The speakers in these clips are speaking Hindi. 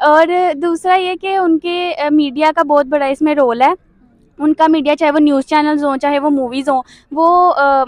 और दूसरा ये कि उनके मीडिया का बहुत बड़ा इसमें रोल है। उनका मीडिया, चाहे वो न्यूज़ चैनल्स हों, चाहे वो मूवीज़ हों, वो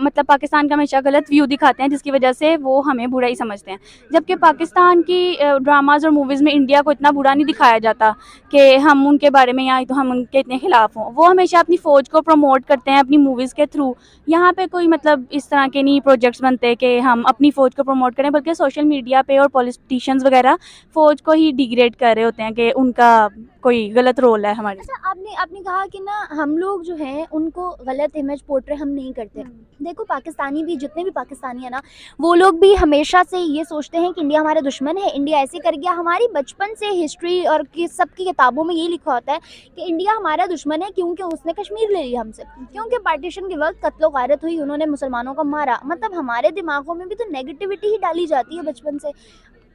मतलब पाकिस्तान का हमेशा गलत व्यू दिखाते हैं, जिसकी वजह से वो हमें बुरा ही समझते हैं। जबकि पाकिस्तान की ड्रामाज़ और मूवीज़ में इंडिया को इतना बुरा नहीं दिखाया जाता कि हम उनके बारे में या तो हम उनके इतने खिलाफ हों। वो हमेशा अपनी फ़ौज को प्रमोट करते हैं अपनी मूवीज़ के थ्रू। यहाँ पे कोई मतलब इस तरह के नहीं प्रोजेक्ट्स बनते कि हम अपनी फ़ौज को प्रमोट करें, बल्कि सोशल मीडिया पे और पॉलिटिशियंस वगैरह फ़ौज को ही डिग्रेड कर रहे होते हैं कि उनका कोई गलत रोल है हमारे। अच्छा, आपने आपने कहा कि ना हम लोग जो हैं उनको गलत इमेज पोर्ट्रे हम नहीं करते। देखो, पाकिस्तानी भी, जितने भी पाकिस्तानी है ना, वो लोग भी हमेशा से ये सोचते हैं कि इंडिया हमारा दुश्मन है, इंडिया ऐसे कर गया। हमारी बचपन से हिस्ट्री और की सबकी किताबों में यही लिखा होता है कि इंडिया हमारा दुश्मन है क्योंकि उसने कश्मीर ले लिया हमसे, क्योंकि पार्टीशन के वक्त कत्लो गारत हुई, उन्होंने मुसलमानों को मारा। मतलब हमारे दिमागों में भी तो नेगेटिविटी ही डाली जाती है बचपन से।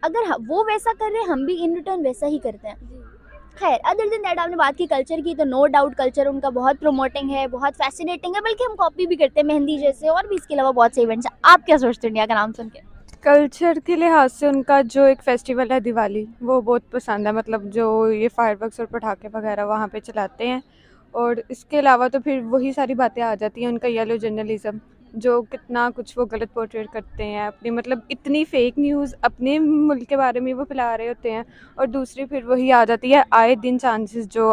अगर वो वैसा कर रहे हैं, हम भी इन रिटर्न वैसा ही करते हैं। खैर, अदर दिन दैट आपने बात की कल्चर की, तो नो डाउट कल्चर उनका बहुत प्रोमोटिंग है, बहुत फैसिनेटिंग है, बल्कि हम कॉपी भी करते हैं मेहंदी जैसे, और भी इसके अलावा बहुत से इवेंट्स हैं। आप क्या सोचते हैं इंडिया का नाम सुन के? कल्चर के लिहाज से उनका जो एक फेस्टिवल है दिवाली, वो बहुत पसंद है। मतलब जो ये फायरवर्क्स और पटाखे वगैरह वहाँ पे चलाते हैं। और इसके अलावा तो फिर वही सारी बातें आ जाती हैं, उनका येलो जर्नलिज्म, जो कितना कुछ वो गलत पोर्ट्रेट करते हैं अपनी, मतलब इतनी फेक न्यूज़ अपने मुल्क के बारे में वो फैला रहे होते हैं। और दूसरी फिर वही आ जाती है आए दिन चांसेस जो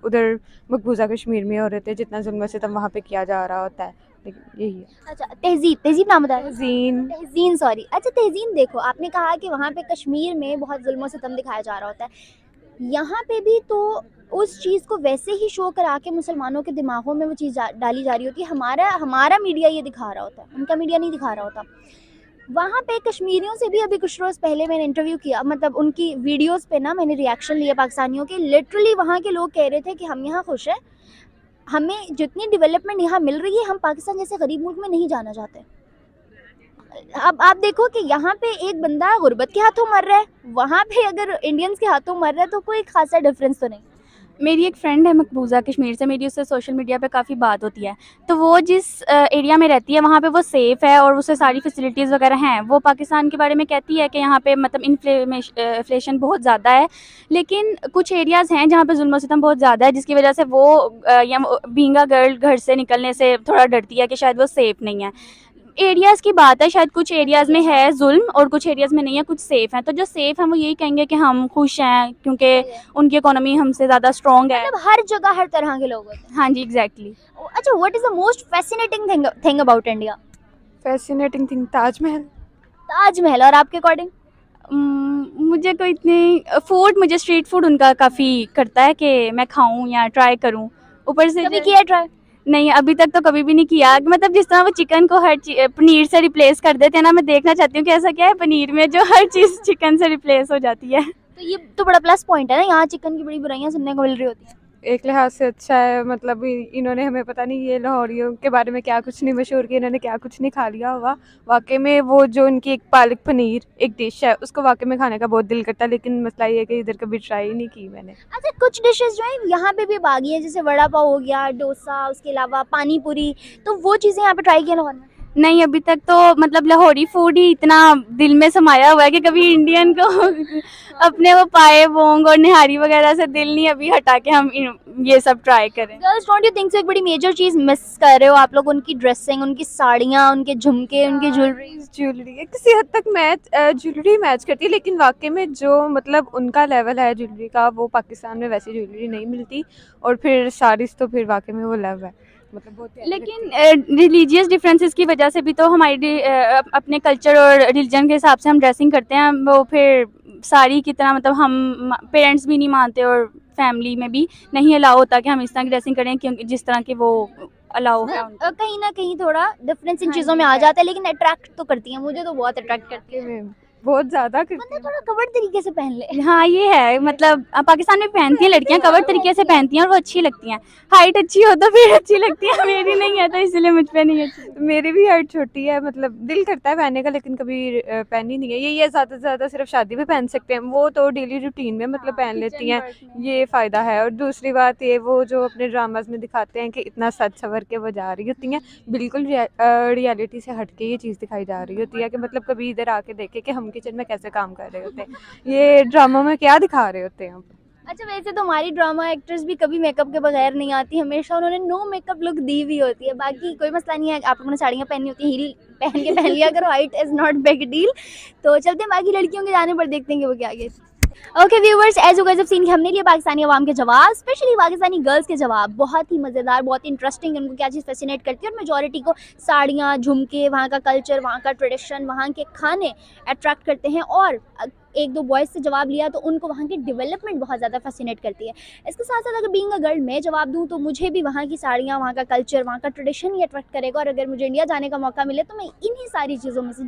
उधर मकबूजा कश्मीर में हो रहे थे, जितना जुल्म सितम वहाँ पे किया जा रहा होता है, लेकिन यही है। अच्छा, तहज़ीब, तहज़ीब नाम बताया? जीन। तहज़ीन, सॉरी। अच्छा, तहज़ीन, देखो आपने कहा कि वहाँ पे कश्मीर में बहुत जुल्म और सितम दिखाया जा रहा होता है। यहाँ पे भी तो उस चीज़ को वैसे ही शो करा के मुसलमानों के दिमागों में वो चीज़ डाली जा रही होती है। हमारा हमारा मीडिया ये दिखा रहा होता है, उनका मीडिया नहीं दिखा रहा होता। वहाँ पे कश्मीरियों से भी अभी कुछ रोज़ पहले मैंने इंटरव्यू किया, मतलब उनकी वीडियोस पे ना मैंने रिएक्शन लिया पाकिस्तानियों के। लिटरली वहाँ के लोग कह रहे थे कि हम यहाँ खुश हैं, हमें जितनी डेवलपमेंट यहाँ मिल रही है, हम पाकिस्तान जैसे गरीब मुल्क में नहीं जाना चाहते। अब आप देखो कि यहाँ पे एक बंदा गुर्बत के हाथों मर रहा है, वहाँ पे अगर इंडियंस के हाथों मर रहा है, तो कोई खासा डिफरेंस तो नहीं। मेरी एक फ्रेंड है मकबूजा कश्मीर से, मेरी उससे सोशल मीडिया पे काफ़ी बात होती है। तो वो जिस एरिया में रहती है वहाँ पे वो सेफ़ है और उसे सारी फैसिलिटीज़ वगैरह हैं। वो पाकिस्तान के बारे में कहती है कि यहाँ पे मतलब इन्फ्लेशन बहुत ज़्यादा है, लेकिन कुछ एरियाज़ हैं जहाँ पे जुल्म सितम बहुत ज़्यादा है, जिसकी वजह से वो या बीइंग अ गर्ल घर से निकलने से थोड़ा डरती है कि शायद वो सेफ़ नहीं है। एरियाज़ की बात है, शायद कुछ एरियाज़ में है जुल्म और कुछ एरियाज़ में नहीं है, कुछ सेफ़ हैं। तो जो सेफ़ हैं वो यही कहेंगे कि हम खुश हैं क्योंकि उनकी इकोनॉमी हमसे ज़्यादा स्ट्रॉन्ग है। मतलब हर जगह हर तरह के लोग होते हैं। हाँ जी, एग्जैक्टली। अच्छा, what is the most fascinating thing about India? Fascinating thing Taj Mahal. Taj Mahal. और आपके अकॉर्डिंग? मुझे कोई इतनी फूड, मुझे स्ट्रीट फूड उनका काफ़ी करता है कि मैं खाऊं या ट्राई करूं। ऊपर से कभी किया ट्राई? नहीं, अभी तक तो कभी भी नहीं किया। मतलब जिस तरह वो चिकन को हर पनीर से रिप्लेस कर देते हैं ना, मैं देखना चाहती हूँ कि ऐसा क्या है पनीर में जो हर चीज़ चिकन से रिप्लेस हो जाती है। तो ये तो बड़ा प्लस पॉइंट है ना, यहाँ चिकन की बड़ी बुराइयां सुनने को मिल रही होती हैं। एक लिहाज से अच्छा है, मतलब इन्होंने हमें पता नहीं ये लाहौरियों के बारे में क्या कुछ नहीं मशहूर किया, इन्होंने क्या कुछ नहीं खा लिया होगा। वाकई में वो जो उनकी एक पालक पनीर एक डिश है, उसको वाकई में खाने का बहुत दिल करता है, लेकिन मसला ये है कि इधर कभी ट्राई नहीं की मैंने। अच्छा, कुछ डिशेस जो है यहाँ पे भी बागी है, जैसे वड़ा पाव हो गया, डोसा, उसके अलावा पानी पूरी, तो वो चीज़ें यहाँ पे ट्राई किया लाहौर में? नहीं, अभी तक तो मतलब लाहौरी फूड ही इतना दिल में समाया हुआ है कि कभी इंडियन को अपने वो पाए बोंग और निहारी वगैरह से दिल नहीं अभी हटा के हम ये सब ट्राई करें। Girls, don't you think so एक बड़ी मेजर चीज़ मिस कर रहे हो आप लोग? उनकी ड्रेसिंग, उनकी साड़ियाँ, उनके झुमके, उनकी ज्वेलरी। ज्वेलरी किसी हद तक मैच, ज्वेलरी मैच करती है, लेकिन वाकई में जो मतलब उनका लेवल है ज्वेलरी का, वो पाकिस्तान में वैसी ज्वेलरी नहीं मिलती। और फिर साड़ीज़ तो फिर वाकई में वो लव है, मतलब बहुत प्यारी लेकिन लगती है। रिलीजियस डिफरेंसेस की वजह से भी तो हमारी अपने कल्चर और रिलीजन के हिसाब से हम ड्रेसिंग करते हैं। वो फिर साड़ी की तरह मतलब हम पेरेंट्स भी नहीं मानते और फैमिली में भी नहीं अलाउ होता कि हम इस तरह की ड्रेसिंग करें, क्योंकि जिस तरह के वो अलाउ है उनको। कहीं ना कहीं थोड़ा डिफरेंस इन हाँ चीज़ों जी, में आ है। जाता है, लेकिन अट्रैक्ट तो करती हैं। मुझे तो बहुत अट्रैक्ट करती है। में बहुत ज़्यादा करती बंदा है। थोड़ा कवर्ड तरीके से पहन ले। हाँ, ये है मतलब पाकिस्तान में पहनती हैं लड़कियां, कवर तरीके से पहनती हैं और वो अच्छी लगती हैं। हाइट अच्छी हो तो फिर अच्छी लगती है, मेरी नहीं है तो इसलिए मुझ पे नहीं अच्छी। मेरी भी हाइट छोटी है, मतलब दिल करता है पहनने का, लेकिन कभी पहनी नहीं है। ये ज़्यादा से ज़्यादा सिर्फ शादी में पहन सकते हैं, वो तो डेली रूटीन में मतलब पहन लेती हैं। ये फ़ायदा है। और दूसरी बात ये, वो जो अपने ड्रामाज में दिखाते हैं कि इतना सज सवर के वो जा रही होती हैं, बिल्कुल रियलिटी से हट के ये चीज़ दिखाई जा रही होती है कि मतलब कभी इधर आके देखे कि हम किचन में कैसे काम कर रहे होते हैं, ये ड्रामा में क्या दिखा रहे होते हैं। अच्छा, वैसे तो हमारी ड्रामा एक्ट्रेस भी कभी मेकअप के बगैर नहीं आती, हमेशा उन्होंने नो मेकअप लुक दी हुई होती है। बाकी कोई मसला नहीं है, आप लोगों ने साड़ियाँ पहनी होती हैं, हील पहन के पहन लिया करो, height is not big deal. तो चलते हैं बाकी लड़कियों के जाने पर, देखते हैं कि वो क्या आगे। Okay viewers, as you guys have seen कि हमने लिए पाकिस्तानी अवाम के जवाब, स्पेशली पाकिस्तानी गर्ल्स के जवाब बहुत ही मज़ेदार, बहुत ही इंटरेस्टिंग, उनको क्या चीज़ फैसिनेट करती है। और मेजॉरिटी को साड़ियाँ, झुमके, वहाँ का कल्चर, वहाँ का ट्रेडिशन, वहाँ के खाने अट्रैक्ट करते हैं। और एक दो बॉयज़ से जवाब लिया तो उनको वहाँ की डेवलपमेंट बहुत ज़्यादा फैसिनेट करती है। इसके साथ साथ अगर बीइंग अ गर्ल मैं जवाब दूँ तो मुझे भी वहाँ की साड़ियाँ, वहाँ का कल्चर, वहाँ का ट्रेडिशन ही अट्रैक्ट करेगा। और अगर मुझे इंडिया जाने का मौका मिले तो मैं इन्हीं सारी चीज़ों में से